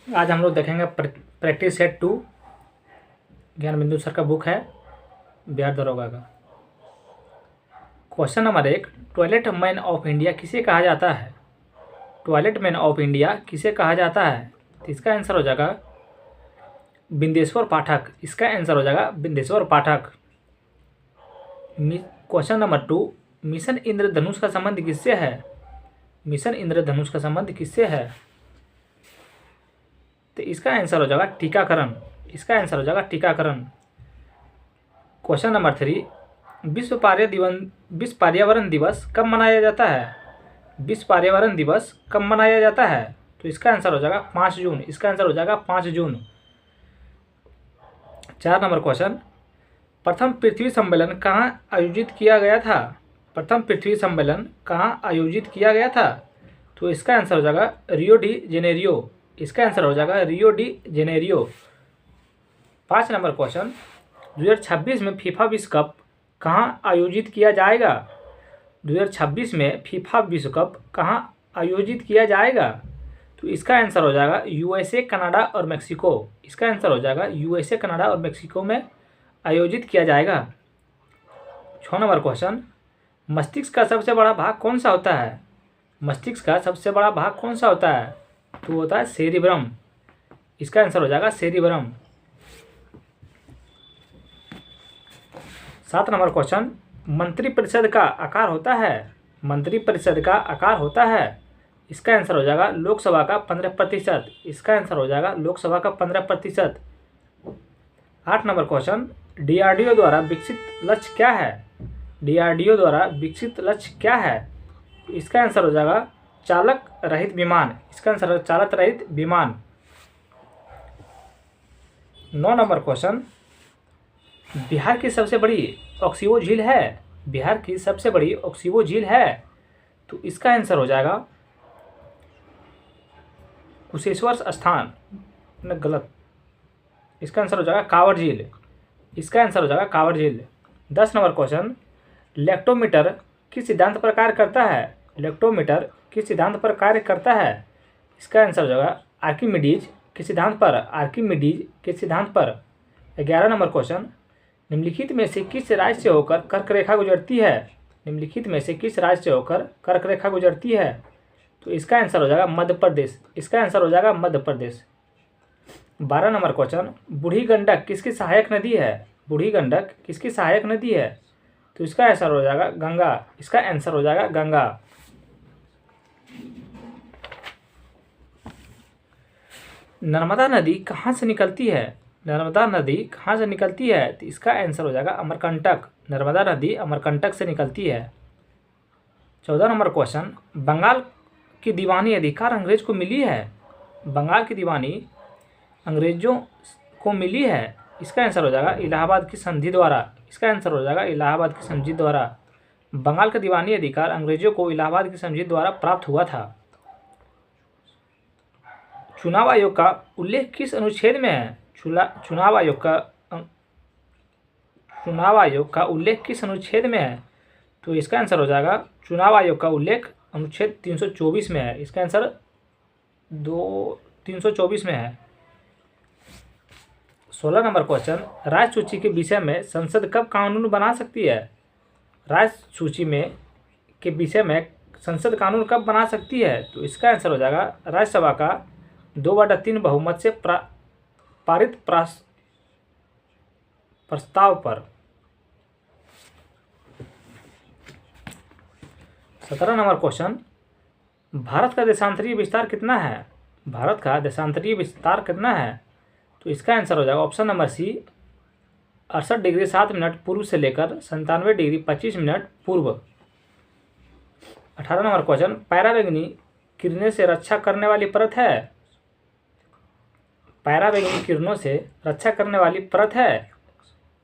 आज हम लोग देखेंगे प्रैक्टिस सेट 2, ज्ञान बिंदु सर का बुक है बिहार दरोगा का। Question number 1, toilet man of India किसे कहा जाता है? टॉयलेट मैन ऑफ इंडिया किसे कहा जाता है? तो इसका आंसर हो जाएगा बिंदेश्वर पाठक। इसका आंसर हो जाएगा बिंदेश्वर पाठक। क्वेश्चन नंबर 2, मिशन इंद्रधनुष का संबंध किससे है? मिशन इंद्रधनुष का संबंध किससे है? तो इसका आंसर हो जाएगा टीकाकरण। इसका आंसर हो जाएगा टीकाकरण। क्वेश्चन नंबर 3, विश्व पर्यावरण दिवस कब मनाया जाता है? विश्व पर्यावरण दिवस कब मनाया जाता है? तो इसका आंसर हो जाएगा 5 जून। इसका आंसर हो जाएगा 5 जून। 4 नंबर क्वेश्चन, प्रथम पृथ्वी सम्मेलन कहाँ आयोजित किया गया था? प्रथम पृथ्वी सम्मेलन कहाँ आयोजित किया गया था? तो इसका आंसर हो जाएगा रियो डी जेनेरियो। इसका आंसर हो जाएगा Rio de Janeiro. 5 number question, 2026 में फीफा विश्व कप कहाँ आयोजित किया जाएगा? 2026 में फीफा विश्व कप कहाँ आयोजित किया जाएगा? तो इसका आंसर हो जाएगा यूएसए, कनाडा और मेक्सिको। इसका आंसर हो जाएगा यूएसए, कनाडा और मेक्सिको में आयोजित किया जाएगा। 6 नंबर क्वेश्चन, मस्तिष्क का सबसे बड़ा भाग कौन सा होता है? मस्तिष्क का सबसे बड़ा भाग कौन सा होता है? तो होता है सेरिब्रम। इसका आंसर हो जाएगा सेरिब्रम। 7 नंबर क्वेश्चन, मंत्रिपरिषद का आकार होता है? मंत्रिपरिषद का आकार होता है? इसका आंसर हो जाएगा लोकसभा का 15%। इसका आंसर हो जाएगा लोकसभा का 15%। 8 नंबर क्वेश्चन, डीआरडीओ द्वारा विकसित लक्ष्य क्या है? डीआरडीओ द्वारा विकसित लक्ष्य क्या है? इसका आंसर हो जाएगा चालक रहित विमान। इसका आंसर है चालक रहित विमान। 9 नंबर क्वेश्चन, बिहार की सबसे बड़ी ऑक्सीवो झील है? बिहार की सबसे बड़ी ऑक्सीवो झील है? तो इसका आंसर हो जाएगा कुशेश्वर स्थान। गलत। इसका आंसर हो जाएगा कांवड़ झील। इसका आंसर हो जाएगा कांवड़ झील। 10 नंबर क्वेश्चन, लेक्टोमीटर किस सिद्धांत पर कार्य करता है? लेक्टोमीटर किस सिद्धांत पर कार्य करता है? इसका आंसर हो जाएगा आर्किमिडीज के सिद्धांत पर। आर्किमिडीज के सिद्धांत पर। 11 नंबर क्वेश्चन, निम्नलिखित में से किस राज्य से होकर कर्क रेखा गुजरती है? निम्नलिखित में से किस राज्य से होकर कर्क रेखा गुजरती है? तो इसका आंसर हो जाएगा मध्य प्रदेश। इसका आंसर हो जाएगा मध्य प्रदेश। 12 नंबर क्वेश्चन, बूढ़ी गंडक किसकी सहायक नदी है? बूढ़ी गंडक किसकी सहायक नदी है? तो इसका आंसर हो जाएगा गंगा। इसका आंसर हो जाएगा गंगा। नर्मदा नदी कहाँ से निकलती है? नर्मदा नदी कहाँ से निकलती है? तो इसका आंसर हो जाएगा अमरकंटक। नर्मदा नदी अमरकंटक से निकलती है। 14 नंबर क्वेश्चन, बंगाल की दीवानी अधिकार अंग्रेज को मिली है? बंगाल की दीवानी अंग्रेजों को मिली है? इसका आंसर हो जाएगा इलाहाबाद की संधि द्वारा। इसका आंसर हो जाएगा इलाहाबाद की संधि द्वारा। बंगाल का दीवानी अधिकार अंग्रेजों को इलाहाबाद की संधि द्वारा प्राप्त हुआ था। चुनाव आयोग का उल्लेख किस अनुच्छेद में है? चुनाव आयोग का उल्लेख किस अनुच्छेद में है? तो इसका आंसर हो जाएगा चुनाव आयोग का उल्लेख अनुच्छेद 324 में है। इसका आंसर 324 में है। 16 नंबर क्वेश्चन, राज्य सूची के विषय में संसद कब कानून बना सकती है? राज्य सूची के विषय में संसद कानून कब बना सकती है? तो इसका आंसर हो जाएगा राज्यसभा का 2/3 बहुमत से पारित प्रस्ताव पर। 17 नंबर क्वेश्चन, भारत का देशांतरीय विस्तार कितना है? भारत का देशांतरीय विस्तार कितना है? तो इसका आंसर हो जाएगा option number C, 68 degree 7 minute पूर्व से लेकर 97 डिग्री 25 मिनट पूर्व। 18 नंबर क्वेश्चन, पैराबैंगनी किरणें से रक्षा करने वाली परत है? पैराबैंगनी किरणों से रक्षा करने वाली परत है?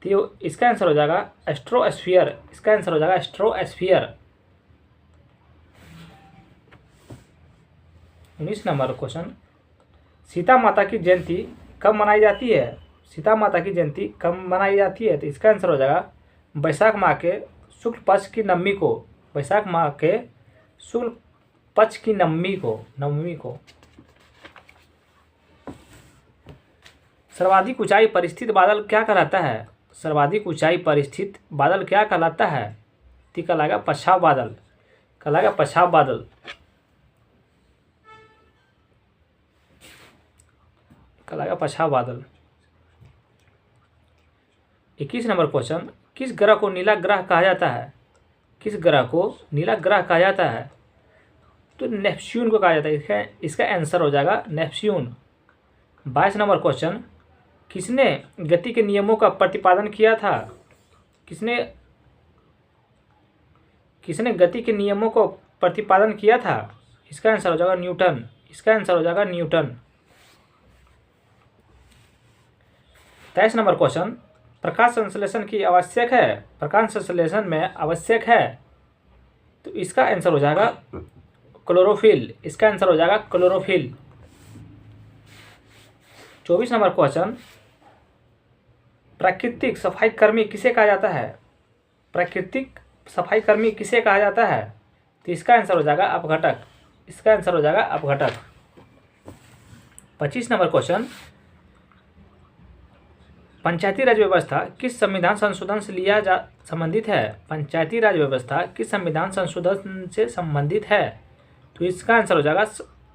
तो इसका आंसर हो जाएगा एस्ट्रोस्फीयर। इसका आंसर हो जाएगा एस्ट्रोस्फीयर। 19 नंबर क्वेश्चन, सीता माता की जयंती कब मनाई जाती है? सीता माता की जयंती कब मनाई जाती है? तो इसका आंसर हो जाएगा वैशाख माह के शुक्ल पक्ष की नवमी को। वैशाख माह के शुक्ल पक्ष की नवमी को। सर्वाधिक ऊंचाई पर स्थित बादल क्या कहलाता है? सर्वाधिक ऊंचाई पर स्थित बादल क्या कहलाता है? तो कहलाएगा पछाव बादल, कहलाएगा पछाव बादल, कहलाएगा पछाव बादल। 21 नंबर क्वेश्चन, किस ग्रह को नीला ग्रह कहा जाता है? किस ग्रह को नीला ग्रह कहा जाता है? तो नेपच्यून को कहा जाता है। इसका आंसर हो जाएगा नेपच्यून। 22 नंबर क्वेश्चन, किसने गति के नियमों का प्रतिपादन किया था? किसने गति के नियमों को प्रतिपादन किया था? इसका आंसर हो जाएगा न्यूटन, इसका आंसर हो जाएगा न्यूटन। 23 नंबर क्वेश्चन, प्रकाश संश्लेषण की आवश्यक है, प्रकाश संश्लेषण में आवश्यक है, तो इसका आंसर हो जाएगा क्लोरोफिल, इसका आंसर हो जाएगा क्लोरोफिल। 24 नंबर क्वेश्चन, प्राकृतिक सफाई कर्मी किसे कहा जाता है? प्राकृतिक सफाई कर्मी किसे कहा जाता है? तो इसका आंसर हो जाएगा अपघटक, इसका आंसर हो जाएगा अपघटक। 25 नंबर क्वेश्चन, पंचायती राज व्यवस्था किस संविधान संशोधन से संबंधित है? पंचायती राज व्यवस्था किस संविधान संशोधन से संबंधित है? तो इसका आंसर हो जाएगा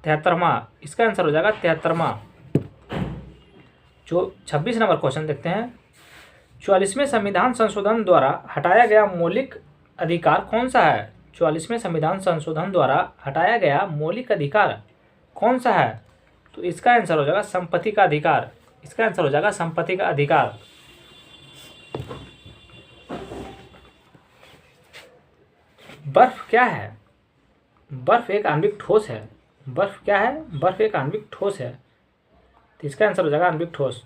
73वां, इसका आंसर हो जाएगा 73वां। जो 26 नंबर क्वेश्चन देखते हैं, 44वें संविधान संशोधन द्वारा हटाया गया मौलिक अधिकार कौन सा है? 44वें संविधान संशोधन द्वारा हटाया गया मौलिक अधिकार कौन सा है? तो इसका आंसर हो जाएगा संपत्ति का अधिकार, इसका आंसर हो जाएगा संपत्ति का अधिकार। बर्फ क्या है? बर्फ एक आणविक ठोस है। बर्फ क्या है? बर्फ एक आणविक ठोस है, तो इसका आंसर हो जाएगा आणविक ठोस।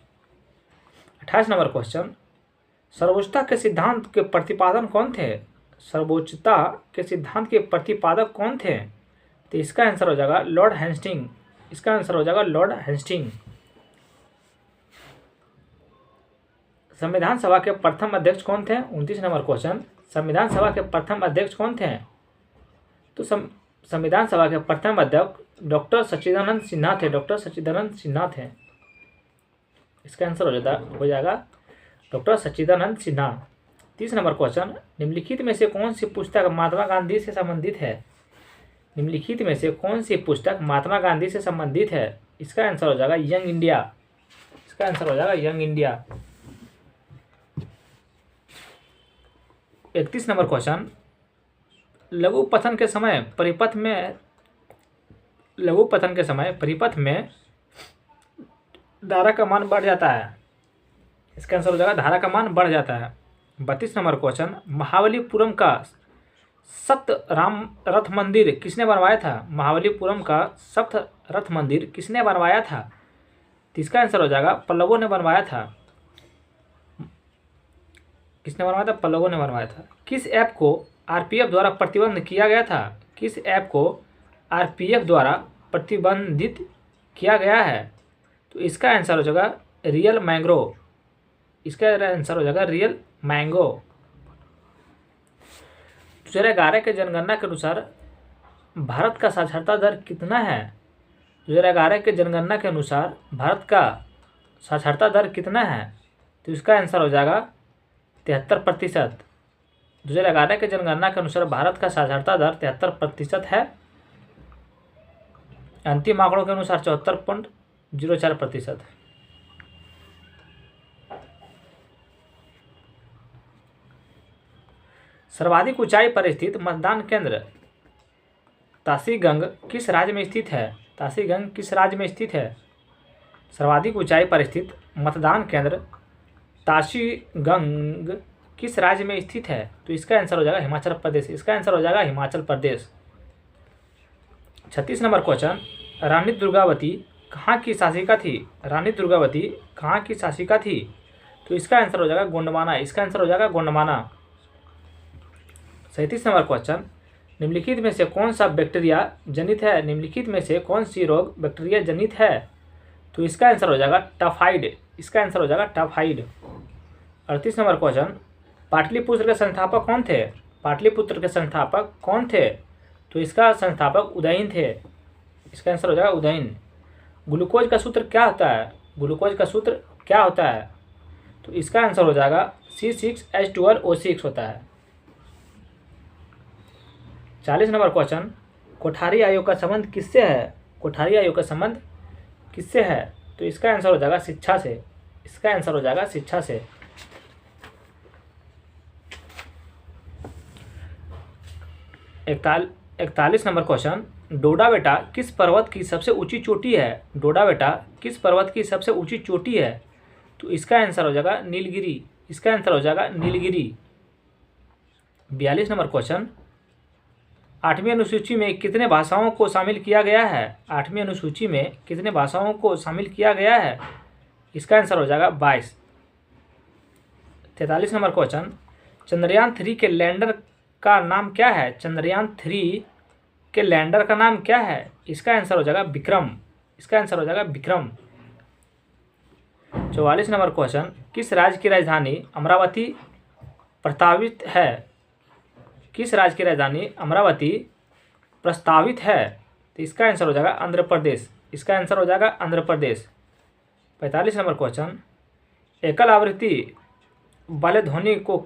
28 नंबर क्वेश्चन, सर्वोच्चता के सिद्धांत के प्रतिपादन कौन थे? सर्वोच्चता के सिद्धांत के प्रतिपादक कौन थे? तो इसका आंसर हो जाएगा लॉर्ड हेस्टिंग, इसका आंसर हो जाएगा लॉर्ड हेस्टिंग। संविधान सभा के प्रथम अध्यक्ष कौन थे? 29 नंबर क्वेश्चन, संविधान सभा के प्रथम अध्यक्ष कौन थे? तो संविधान सभा के प्रथम अध्यक्ष डॉक्टर सच्चिदानंद सिन्हा थे, डॉक्टर सच्चिदानंद सिन्हा थे, इसका आंसर हो जाएगा डॉक्टर सच्चिदानंद सिन्हा। 30 नंबर क्वेश्चन, निम्नलिखित में से कौन सी पुस्तक महात्मा गांधी से संबंधित है? निम्नलिखित में से कौन सी पुस्तक महात्मा गांधी से संबंधित है? इसका आंसर हो जाएगा यंग इंडिया, इसका आंसर हो जाएगा यंग इंडिया। 31 नंबर क्वेश्चन, लघु पतन के समय परिपथ में धारा का मान बढ़ जाता है, इसका आंसर हो जाएगा धारा का मान बढ़ जाता है। 32 नंबर क्वेश्चन, महाबलीपुरम का सप्त राम रथ मंदिर किसने बनवाया था? महाबलीपुरम का सप्त रथ मंदिर किसने बनवाया था? तो इसका आंसर हो जाएगा पल्लवों ने बनवाया था, किसने बनवाया था? पल्लवों ने बनवाया था। किस ऐप को आरपीएफ द्वारा प्रतिबंध किया गया था? किस ऐप को आरपीएफ द्वारा प्रतिबंधित किया गया है? तो इसका आंसर हो जाएगा रियल मैंग्रो, इसका आंसर हो जाएगा रियल मैंगो। 2011 के जनगणना के अनुसार भारत का साक्षरता दर कितना है? 2011 के जनगणना के अनुसार भारत का साक्षरता दर कितना है? तो इसका आंसर हो जाएगा 73%। 2011 के जनगणना के अनुसार भारत का साक्षरता दर 73% है। अंतिम आंकड़ों के अनुसार 74.04%। सर्वाधिक ऊंचाई पर स्थित मतदान केंद्र ताशीगंग किस राज्य में स्थित है? ताशीगंग किस राज्य में स्थित है? सर्वाधिक ऊंचाई पर स्थित मतदान केंद्र ताशीगंग किस राज्य में स्थित है? तो इसका आंसर हो जाएगा हिमाचल प्रदेश, इसका आंसर हो जाएगा हिमाचल प्रदेश। 36 नंबर क्वेश्चन, रानी दुर्गावती कहाँ की शासिका थी? रानी दुर्गावती कहाँ की शासिका थी? तो इसका आंसर हो जाएगा गोंडवाना, इसका आंसर हो जाएगा गोंडवाना। 37 नंबर क्वेश्चन, निम्नलिखित में से कौन सा बैक्टीरिया जनित है? निम्नलिखित में से कौन सी रोग बैक्टीरिया जनित है? तो इसका आंसर हो जाएगा टाइफाइड, इसका आंसर हो जाएगा टाइफाइड। 38 नंबर क्वेश्चन, पाटलिपुत्र के संस्थापक कौन थे? पाटलिपुत्र के संस्थापक कौन थे? तो इसका संस्थापक उदयन थे, इसका आंसर हो जाएगा उदयन। ग्लूकोज का सूत्र क्या होता है? ग्लूकोज का सूत्र क्या क्या होता है? तो इसका आंसर हो जाएगा C6H12O6 होता है। 40 नंबर क्वेश्चन, कोठारी आयोग का संबंध किससे है? कोठारी आयोग का संबंध किससे है? तो इसका आंसर हो जाएगा शिक्षा से। इसका आंसर हो जाएगा शिक्षा से। 41 नंबर क्वेश्चन, डोडा बेटा किस पर्वत की सबसे ऊंची चोटी है? डोडा बेटा किस पर्वत की सबसे ऊंची चोटी है? तो इसका आंसर हो जाएगा नीलगिरी। इसका आंसर हो जाएगा नीलगिरी। 42 नंबर क्वेश्चन, 8वीं अनुसूची में कितने भाषाओं को शामिल किया गया है? 8वीं अनुसूची में कितने भाषाओं को शामिल किया गया है? इसका आंसर हो जाएगा 22। 43 नंबर क्वेश्चन, चंद्रयान-3 के लैंडर का नाम क्या है? चंद्रयान-3 के लैंडर का नाम क्या है? इसका आंसर हो जाएगा विक्रम। इसका आंसर हो जाएगा विक्रम। 44 नंबर क्वेश्चन, किस राज्य की राजधानी अमरावती प्रस्तावित है? किस राज्य की राजधानी अमरावती प्रस्तावित है? तो इसका आंसर हो जाएगा आंध्र प्रदेश। इसका आंसर हो जाएगा आंध्र प्रदेश। 45 नंबर क्वेश्चन, एकल आवृत्ति वाले ध्वनि को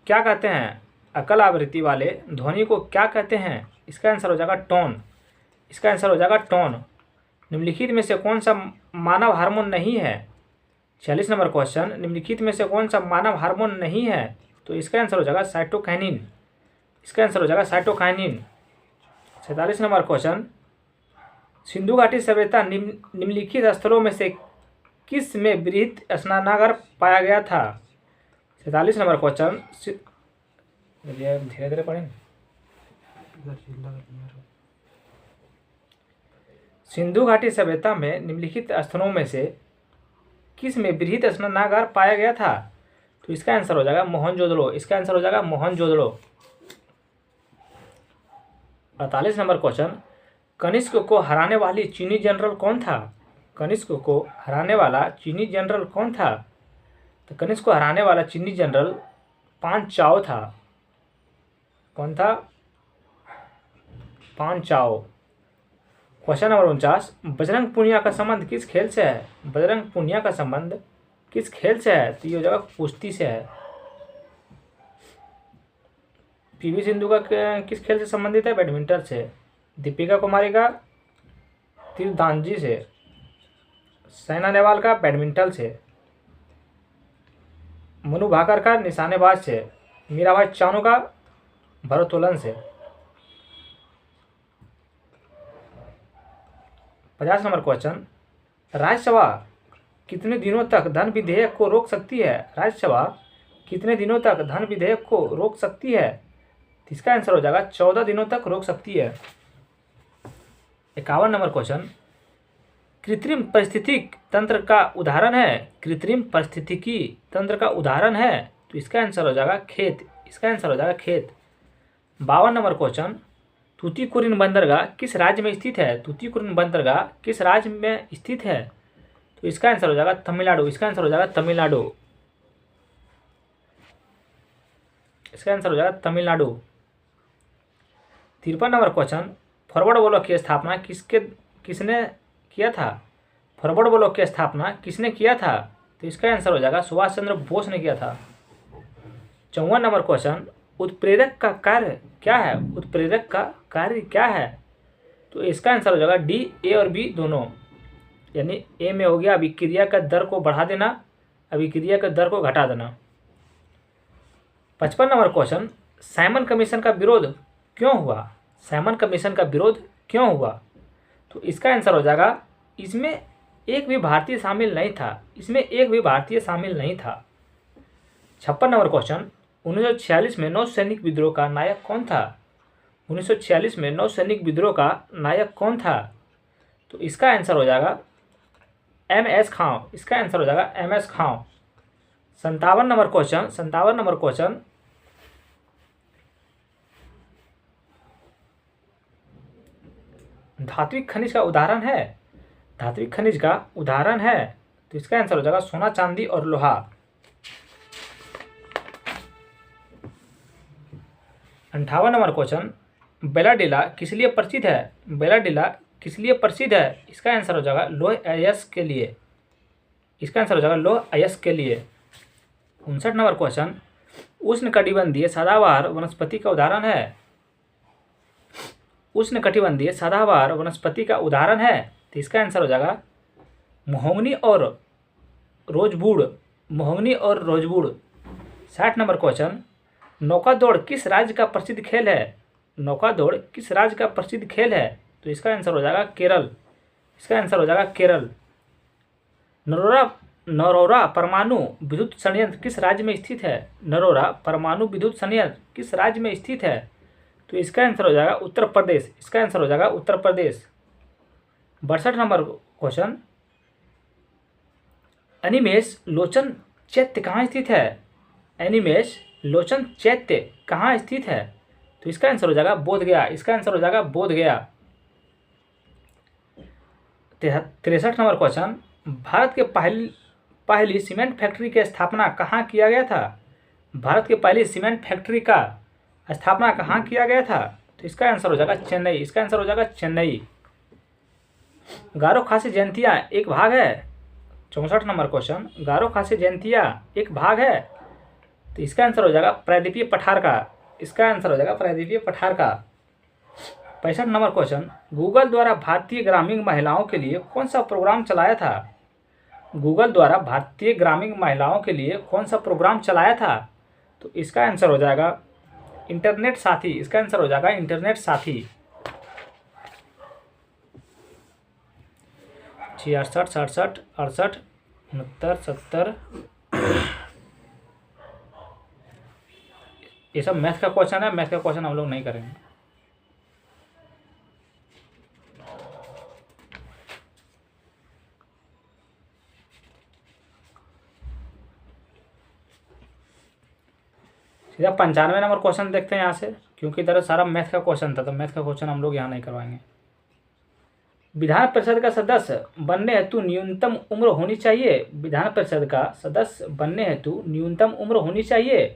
क्या कहते हैं? एकल आवृत्ति वाले ध्वनि को क्या कहते हैं? इसका आंसर हो जाएगा टोन। इसका आंसर हो जाएगा टोन। निम्नलिखित में से कौन सा मानव हार्मोन नहीं है? 46 नंबर क्वेश्चन, निम्नलिखित में से कौन सा मानव हार्मोन नहीं है? तो इसका आंसर हो जाएगा साइटोकाइनिन। इसका आंसर हो जाएगा साइटोकाइनिन। 47 नंबर क्वेश्चन, सिंधु घाटी सभ्यता निम्नलिखित स्थलों में से किस में बृहत स्नानागार पाया गया था? 47 नंबर क्वेश्चन, धीरे धीरे पढ़ें। सिंधु घाटी सभ्यता में निम्नलिखित स्थलों में से किस में बृहत स्नानागार पाया गया था? तो इसका आंसर हो जाएगा मोहनजोदड़ो। इसका आंसर हो जाएगा मोहनजोदड़ो। 48 नंबर क्वेश्चन, कनिष्क को हराने वाली चीनी जनरल कौन था? कनिष्क को हराने वाला चीनी जनरल कौन था? तो कनिष्क को हराने वाला चीनी जनरल पान चाओ था। कौन था? पान चाओ। क्वेश्चन नंबर 49, बजरंग पूनिया का संबंध किस खेल से है? बजरंग पूनिया का संबंध किस खेल से है? तो ये हो जाएगा कुश्ती से है। पीवी सिंधु का किस खेल से संबंधित है? बैडमिंटन से। दीपिका कुमारी का तीरंदाजी से। साइना नेहवाल का बैडमिंटन से। मनु भाकर का निशानेबाज से। मीराबाई चानू का भारोत्तोलन से। 50 नंबर क्वेश्चन, राज्यसभा कितने दिनों तक धन विधेयक को रोक सकती है? राज्यसभा कितने दिनों तक धन विधेयक को रोक सकती है? इसका आंसर हो जाएगा 14 दिनों तक रोक सकती है। 51 नंबर क्वेश्चन, कृत्रिम पारिस्थितिक तंत्र का उदाहरण है? कृत्रिम पारिस्थितिकी तंत्र का उदाहरण है? तो इसका आंसर हो जाएगा खेत। इसका आंसर हो जाएगा खेत। 52 नंबर क्वेश्चन, तूतीकोरिन बंदरगाह किस राज्य में स्थित है? तूतीकोरिन बंदरगाह किस राज्य में स्थित है? तो इसका आंसर हो जाएगा तमिलनाडु। इसका आंसर हो जाएगा तमिलनाडु। इसका आंसर हो जाएगा Tamil Nadu. 53 number question, forward block की स्थापना किसने किया था? फॉरवर्ड ब्लॉक की स्थापना किसने किया था? तो इसका आंसर हो जाएगा सुभाष चंद्र बोस ने किया था। 54 नंबर क्वेश्चन, उत्प्रेरक का कार्य क्या है? उत्प्रेरक का कार्य क्या है? तो इसका आंसर हो जाएगा डी, ए और बी दोनों। यानी ए में हो गया अभिक्रिया का दर को बढ़ा देना, अभिक्रिया का दर को घटा देना। 55 नंबर क्वेश्चन, साइमन कमीशन का विरोध क्यों हुआ? साइमन कमीशन का विरोध क्यों हुआ? तो इसका आंसर हो जाएगा इसमें एक भी भारतीय शामिल नहीं था। इसमें एक भी भारतीय शामिल नहीं था। 56 नंबर क्वेश्चन, 1946 में नौसैनिक विद्रोह का नायक कौन था? 1946 में नौसैनिक विद्रोह का नायक कौन था? तो इसका आंसर हो जाएगा MS खां। इसका आंसर हो जाएगा MS खां। 57 नंबर क्वेश्चन, धात्विक खनिज का उदाहरण है? धात्विक खनिज का उदाहरण है? तो इसका आंसर हो जाएगा सोना, चांदी और लोहा। 58 नंबर क्वेश्चन, बेलाडीला किस लिए प्रसिद्ध है? बेलाडीला किस लिए प्रसिद्ध है? इसका आंसर हो जाएगा लौह अयस्क के लिए। इसका आंसर हो जाएगा लौह अयस्क के लिए। 59 नंबर क्वेश्चन, उष्णकटिबंधीय सदाबहार वनस्पति का उदाहरण है। उष्णकटिबंधीय सदाबहार वनस्पति का उदाहरण है, तो इसका आंसर हो जाएगा महोगनी और रोजवुड। महोगनी और रोजवुड। 60 नंबर क्वेश्चन, नौका दौड़ किस राज्य का प्रसिद्ध खेल है। नौका दौड़ किस राज्य का प्रसिद्ध खेल है, तो इसका आंसर हो जाएगा केरल। इसका आंसर हो जाएगा केरल। नरोरा परमाणु विद्युत संयंत्र किस राज्य में स्थित है। नरोरा परमाणु विद्युत संयंत्र किस राज्य में स्थित है, तो इसका आंसर हो जाएगा उत्तर प्रदेश। इसका आंसर हो जाएगा उत्तर प्रदेश। 62 नंबर क्वेश्चन, अनिमेष लोचन चैत्य कहाँ स्थित है। अनिमेष लोचन चैत्य कहाँ स्थित है, तो इसका आंसर हो जाएगा बोधगया। इसका आंसर हो जाएगा बोधगया। 63 नंबर क्वेश्चन, भारत के पहली सीमेंट फैक्ट्री की स्थापना कहाँ किया गया था। भारत के पहली सीमेंट फैक्ट्री का स्थापना कहाँ किया गया था, तो इसका आंसर हो जाएगा चेन्नई। इसका आंसर हो जाएगा चेन्नई। गारो खासी जयंतियाँ एक भाग है। 64 नंबर क्वेश्चन, गारो खासी जयंतियाँ एक भाग है, तो इसका आंसर हो जाएगा प्रायद्वीपीय पठार का। इसका आंसर हो जाएगा प्रायद्वीपीय पठार का। 65 नंबर क्वेश्चन, गूगल द्वारा भारतीय ग्रामीण महिलाओं के लिए कौन सा प्रोग्राम चलाया था। गूगल द्वारा भारतीय ग्रामीण महिलाओं के लिए कौन सा प्रोग्राम चलाया था, तो इसका आंसर हो जाएगा इंटरनेट साथी। इसका आंसर हो जाएगा इंटरनेट साथी। 66, 67, 68, 69, 70, ये सब मैथ का क्वेश्चन है। मैथ का क्वेश्चन हम लोग नहीं करेंगे। सीधा 95 नंबर क्वेश्चन देखते हैं यहाँ से, क्योंकि इधर सारा मैथ का क्वेश्चन था, तो मैथ का क्वेश्चन हम लोग यहाँ नहीं करवाएंगे। विधान परिषद का सदस्य बनने हेतु न्यूनतम उम्र होनी चाहिए। विधान परिषद का सदस्य बनने हेतु न्यूनतम उम्र होनी चाहिए,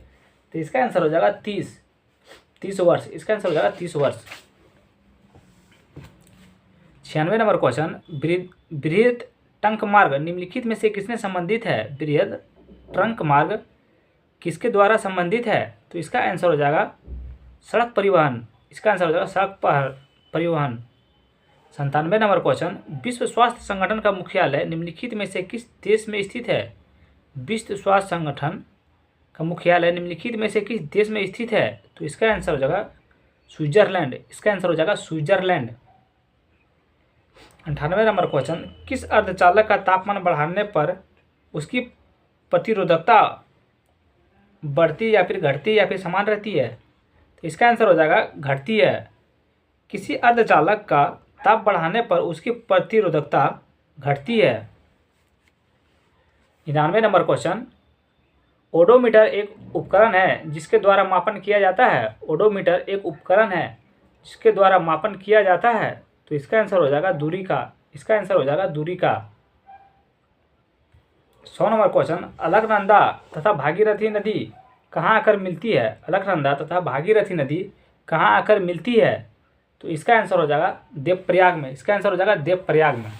तो इसका आंसर हो जाएगा 30 वर्ष। इसका आंसर हो जाएगा 30 वर्ष। 96 नंबर क्वेश्चन, बृहद ट्रंक मार्ग निम्नलिखित में से किसने संबंधित है। बृहद ट्रंक मार्ग किसके द्वारा संबंधित है, तो इसका आंसर हो जाएगा सड़क परिवहन। इसका आंसर हो जाएगा सड़क परिवहन। 97 नंबर क्वेश्चन, विश्व स्वास्थ्य संगठन का मुख्यालय निम्नलिखित में से किस देश में स्थित है। विश्व स्वास्थ्य संगठन का मुख्यालय निम्नलिखित में से किस देश में स्थित है, तो इसका आंसर हो जाएगा स्विट्जरलैंड। इसका आंसर हो जाएगा स्विट्जरलैंड। 98 नंबर क्वेश्चन, किस अर्धचालक का तापमान बढ़ाने पर उसकी प्रतिरोधकता बढ़ती या फिर घटती या फिर समान रहती है, तो इसका आंसर हो जाएगा घटती है। किसी अर्धचालक का ताप बढ़ाने पर उसकी प्रतिरोधकता घटती है। 99 नंबर क्वेश्चन, ओडोमीटर एक उपकरण है जिसके द्वारा मापन किया जाता है। ओडोमीटर एक उपकरण है जिसके द्वारा मापन किया जाता है, तो इसका आंसर हो जाएगा दूरी का। इसका आंसर हो जाएगा दूरी का। 100 नंबर क्वेश्चन, अलकनंदा तथा भागीरथी नदी कहाँ आकर मिलती है। अलकनंदा तथा भागीरथी नदी कहाँ आकर मिलती है, तो इसका आंसर हो जाएगा देवप्रयाग में। इसका आंसर हो जाएगा देवप्रयाग में।